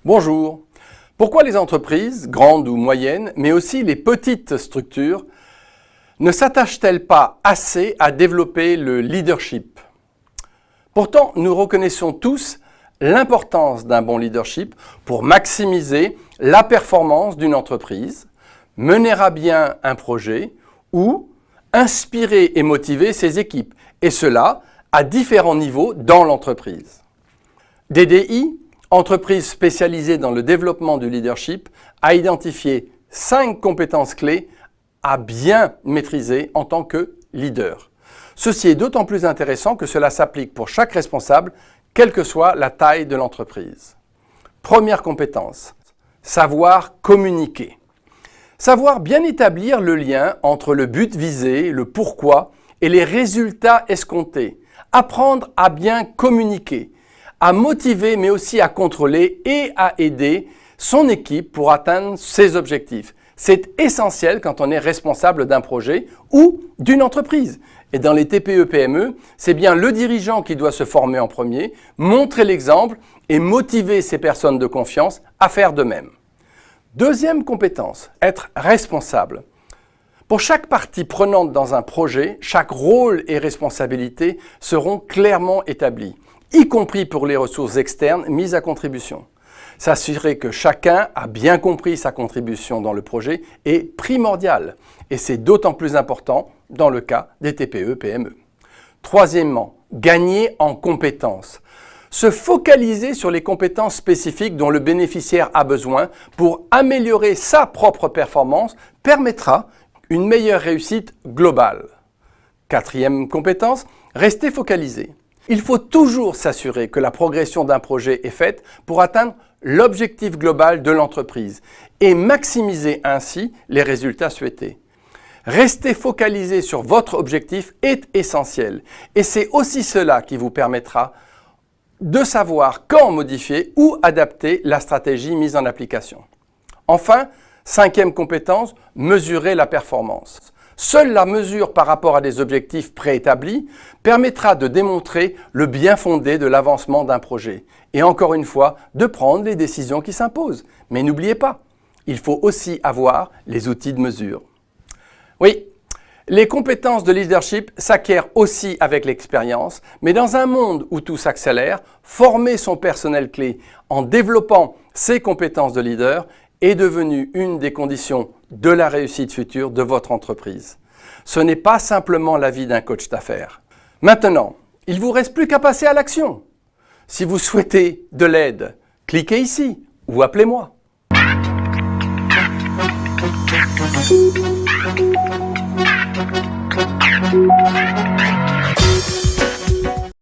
Bonjour. Pourquoi les entreprises, grandes ou moyennes, mais aussi les petites structures, ne s'attachent-elles pas assez à développer le leadership? Pourtant, nous reconnaissons tous l'importance d'un bon leadership pour maximiser la performance d'une entreprise, mener à bien un projet ou inspirer et motiver ses équipes, et cela à différents niveaux dans l'entreprise. DDI, entreprise spécialisée dans le développement du leadership, a identifié 5 compétences clés à bien maîtriser en tant que leader. Ceci est d'autant plus intéressant que cela s'applique pour chaque responsable, quelle que soit la taille de l'entreprise. Première compétence, savoir communiquer. Savoir bien établir le lien entre le but visé, le pourquoi et les résultats escomptés. Apprendre à bien communiquer, à motiver mais aussi à contrôler et à aider son équipe pour atteindre ses objectifs. C'est essentiel quand on est responsable d'un projet ou d'une entreprise. Et dans les TPE-PME, c'est bien le dirigeant qui doit se former en premier, montrer l'exemple et motiver ses personnes de confiance à faire de même. Deuxième compétence, être responsable. Pour chaque partie prenante dans un projet, chaque rôle et responsabilité seront clairement établis, y compris pour les ressources externes mises à contribution. S'assurer que chacun a bien compris sa contribution dans le projet est primordial et c'est d'autant plus important dans le cas des TPE-PME. Troisièmement, gagner en compétences. Se focaliser sur les compétences spécifiques dont le bénéficiaire a besoin pour améliorer sa propre performance permettra une meilleure réussite globale. Quatrième compétence, rester focalisé. Il faut toujours s'assurer que la progression d'un projet est faite pour atteindre l'objectif global de l'entreprise et maximiser ainsi les résultats souhaités. Rester focalisé sur votre objectif est essentiel et c'est aussi cela qui vous permettra de savoir quand modifier ou adapter la stratégie mise en application. Enfin, cinquième compétence, mesurer la performance. Seule la mesure par rapport à des objectifs préétablis permettra de démontrer le bien fondé de l'avancement d'un projet et encore une fois, de prendre les décisions qui s'imposent. Mais n'oubliez pas, il faut aussi avoir les outils de mesure. Oui, les compétences de leadership s'acquièrent aussi avec l'expérience, mais dans un monde où tout s'accélère, former son personnel clé en développant ses compétences de leader est devenu une des conditions de la réussite future de votre entreprise. Ce n'est pas simplement l'avis d'un coach d'affaires. Maintenant, il ne vous reste plus qu'à passer à l'action. Si vous souhaitez de l'aide, cliquez ici ou appelez-moi.